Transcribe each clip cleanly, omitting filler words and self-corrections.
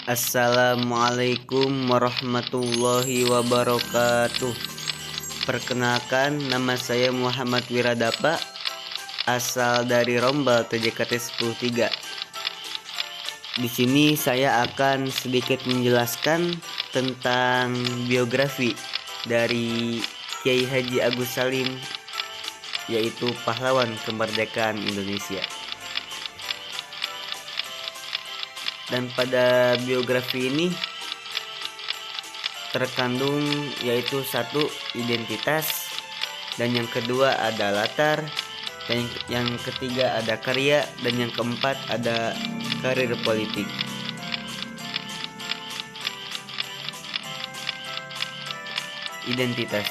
Assalamualaikum warahmatullahi wabarakatuh. Perkenalkan, nama saya Muhammad Wiradapa, asal dari Rombal TJKT 103. Di sini saya akan sedikit menjelaskan tentang biografi dari Kiai Haji Agus Salim, yaitu pahlawan kemerdekaan Indonesia. Dan pada biografi ini terkandung yaitu satu, identitas, dan yang kedua ada latar, dan yang ketiga ada karya, dan yang keempat ada karir politik. Identitas.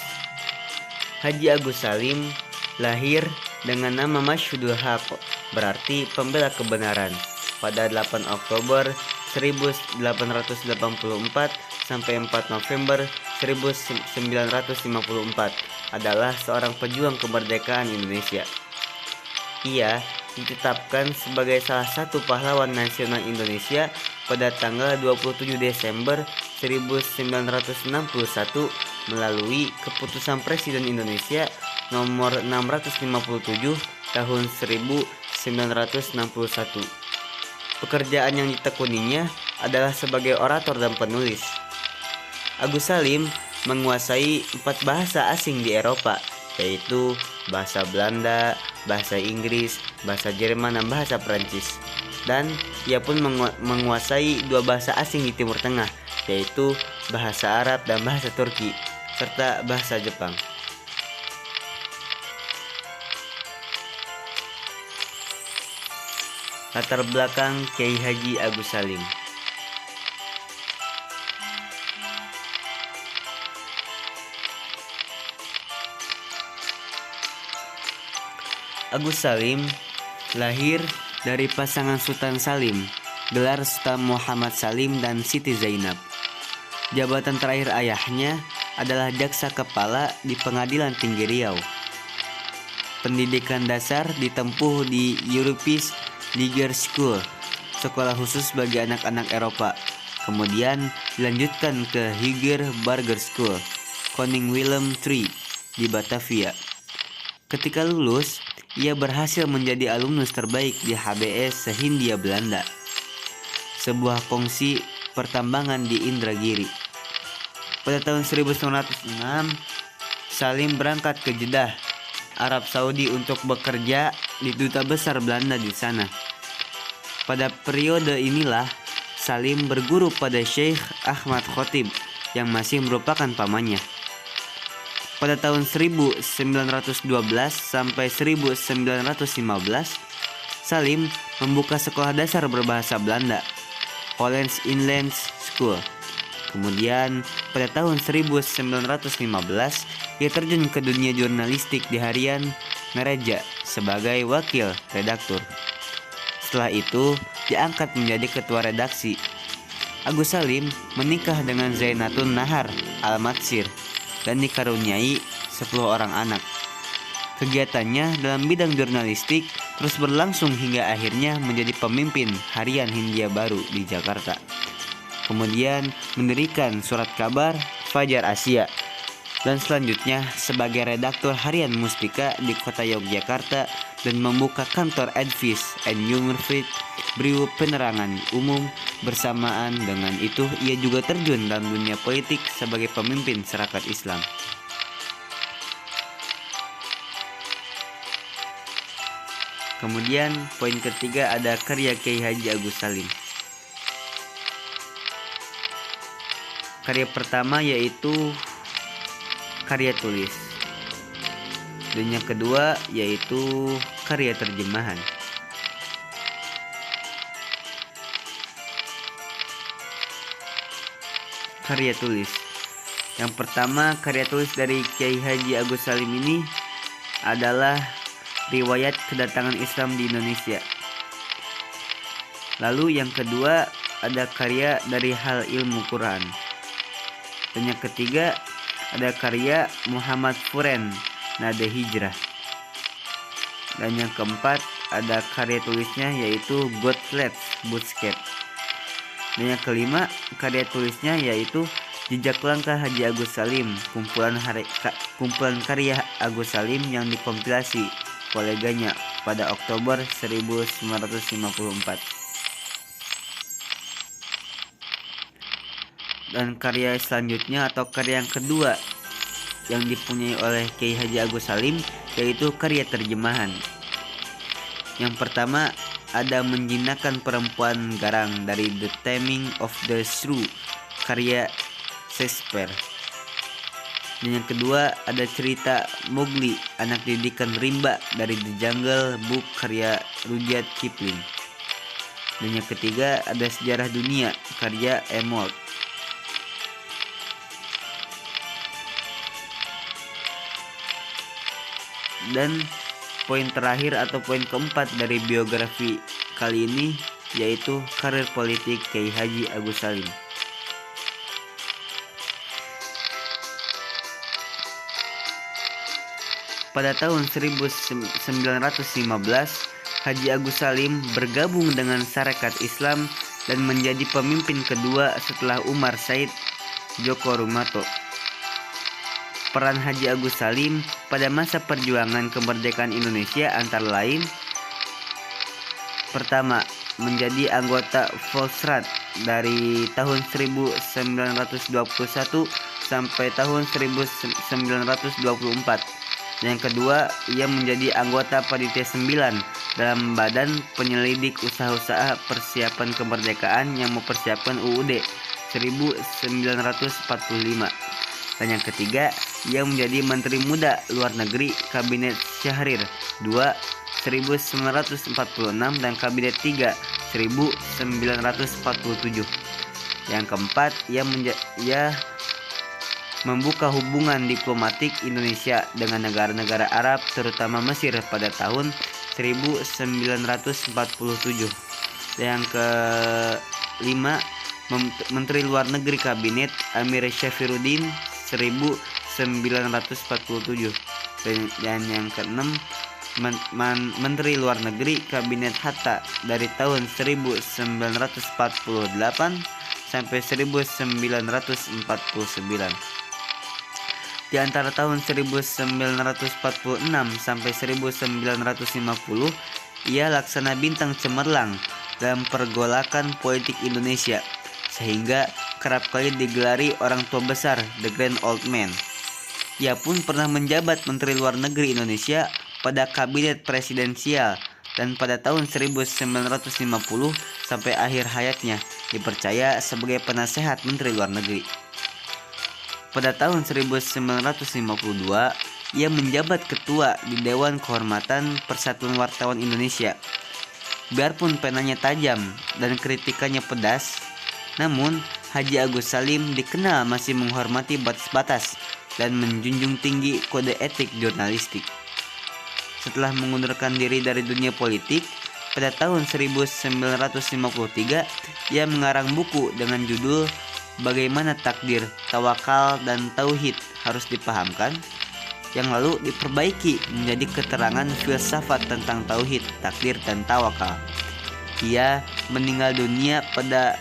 Haji Agus Salim lahir dengan nama Masyhudul Haq, berarti pembela kebenaran, pada 8 Oktober 1884 sampai 4 November 1954, adalah seorang pejuang kemerdekaan Indonesia. Ia ditetapkan sebagai salah satu pahlawan nasional Indonesia pada tanggal 27 Desember 1961 melalui keputusan Presiden Indonesia nomor 657 tahun 1961. Pekerjaan yang ditekuninya adalah sebagai orator dan penulis. Agus Salim menguasai 4 bahasa asing di Eropa, yaitu bahasa Belanda, bahasa Inggris, bahasa Jerman, dan bahasa Perancis. Dan ia pun menguasai 2 bahasa asing di Timur Tengah, yaitu bahasa Arab dan bahasa Turki, serta bahasa Jepang. Latar belakang Kiai Haji Agus Salim. Agus Salim lahir dari pasangan Sultan Salim, gelar Sultan Muhammad Salim dan Siti Zainab. Jabatan terakhir ayahnya adalah jaksa kepala di Pengadilan Tinggi Riau. Pendidikan dasar ditempuh di Europees Liger School, sekolah khusus bagi anak-anak Eropa. Kemudian dilanjutkan ke Higher Burger School, Koning Willem III di Batavia. Ketika lulus, ia berhasil menjadi alumnus terbaik di HBS Sehindia Belanda, sebuah kongsi pertambangan di Indragiri. Pada tahun 1906, Salim berangkat ke Jeddah, Arab Saudi untuk bekerja di Duta Besar Belanda di sana. Pada periode inilah Salim berguru pada Syekh Ahmad Khotib yang masih merupakan pamannya. Pada tahun 1912 sampai 1915, Salim membuka sekolah dasar berbahasa Belanda, Hollands Inland School. Kemudian pada tahun 1915, ia terjun ke dunia jurnalistik di harian Mereja sebagai wakil redaktur. Setelah itu, diangkat menjadi ketua redaksi. Agus Salim menikah dengan Zainatun Nahar Al-Matsir dan dikaruniai 10 orang anak. Kegiatannya dalam bidang jurnalistik terus berlangsung hingga akhirnya menjadi pemimpin harian Hindia Baru di Jakarta. Kemudian mendirikan surat kabar Fajar Asia, dan selanjutnya sebagai redaktur harian Mustika di kota Yogyakarta, dan membuka kantor Advies and Jungfried Brio Penerangan Umum. Bersamaan dengan itu, ia juga terjun dalam dunia politik sebagai pemimpin Sarekat Islam. Kemudian poin ketiga ada karya Kiai Haji Agus Salim. Karya pertama yaitu karya tulis, dan yang kedua yaitu karya terjemahan. Karya tulis. Yang pertama, karya tulis dari Kiai Haji Agus Salim ini adalah riwayat kedatangan Islam di Indonesia. Lalu yang kedua ada karya dari hal ilmu Quran. Dan yang ketiga ada karya Muhammad Furen Nade Hijrah. Dan yang keempat ada karya tulisnya yaitu Gottfried Butzke. Dan yang kelima, karya tulisnya yaitu Jejak Langkah Haji Agus Salim, kumpulan karya Agus Salim yang dikompilasi koleganya pada Oktober 1954. Dan karya selanjutnya atau karya yang kedua yang dipunyai oleh Kiai Haji Agus Salim yaitu karya terjemahan. Yang pertama ada Menjinakkan Perempuan Garang dari The Taming of the Shrew karya Shakespeare. Dan yang kedua ada cerita Mowgli Anak Didikan Rimba dari The Jungle Book karya Rudyard Kipling. Dan yang ketiga ada Sejarah Dunia karya Emmott. Dan poin terakhir atau poin keempat dari biografi kali ini yaitu karir politik Kiai Haji Agus Salim. Pada tahun 1915, Haji Agus Salim bergabung dengan Sarekat Islam dan menjadi pemimpin kedua setelah Umar Said Djoko Rumato. Peran Haji Agus Salim pada masa perjuangan kemerdekaan Indonesia antara lain: pertama, menjadi anggota Volksraad dari tahun 1921 sampai tahun 1924. Yang kedua, ia menjadi anggota Panitia 9 dalam Badan Penyelidik Usaha-usaha Persiapan Kemerdekaan yang mempersiapkan UUD 1945. Dan yang ketiga, ia menjadi Menteri Muda Luar Negeri Kabinet Syahrir II 1946 dan Kabinet 3 1947. Yang keempat, ia membuka hubungan diplomatik Indonesia dengan negara-negara Arab terutama Mesir pada tahun 1947. Yang kelima, Menteri Luar Negeri Kabinet Amir Syafruddin 1947. Dan yang keenam, Menteri Luar Negeri Kabinet Hatta dari tahun 1948 sampai 1949. Di antara tahun 1946 sampai 1950, ia laksana bintang cemerlang dalam pergolakan politik Indonesia, sehingga kerap kali digelari orang tua besar, The Grand Old Man. Ia pun pernah menjabat Menteri Luar Negeri Indonesia pada Kabinet Presidensial dan pada tahun 1950 sampai akhir hayatnya dipercaya sebagai penasehat Menteri Luar Negeri. Pada tahun 1952, ia menjabat ketua di Dewan Kehormatan Persatuan Wartawan Indonesia. Biarpun penanya tajam dan kritikannya pedas, namun Haji Agus Salim dikenal masih menghormati batas-batas dan menjunjung tinggi kode etik jurnalistik. Setelah mengundurkan diri dari dunia politik, pada tahun 1953, ia mengarang buku dengan judul Bagaimana Takdir, Tawakal, dan Tauhid Harus Dipahamkan, yang lalu diperbaiki menjadi keterangan filsafat tentang tauhid, takdir, dan tawakal. Ia meninggal dunia pada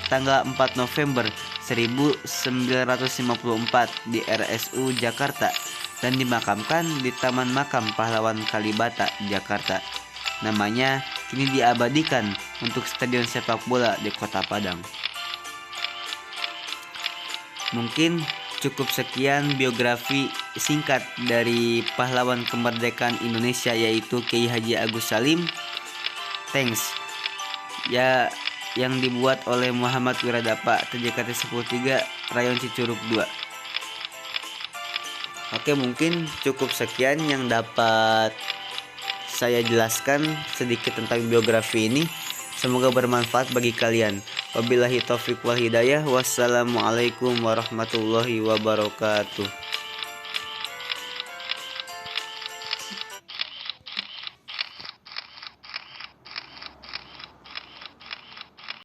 tanggal 4 November 1954 di RSU Jakarta dan dimakamkan di Taman Makam Pahlawan Kalibata, Jakarta. Namanya kini diabadikan untuk stadion sepak bola di Kota Padang. Mungkin cukup sekian biografi singkat dari pahlawan kemerdekaan Indonesia yaitu Kiai Haji Agus Salim. Thanks. Ya, yang dibuat oleh Muhammad Wiradapa, TJKT 103, Rayon Cicurug 2. Oke, mungkin cukup sekian yang dapat saya jelaskan sedikit tentang biografi ini. Semoga bermanfaat bagi kalian. Wabillahi taufiq wal hidayah. Wassalamualaikum warahmatullahi wabarakatuh.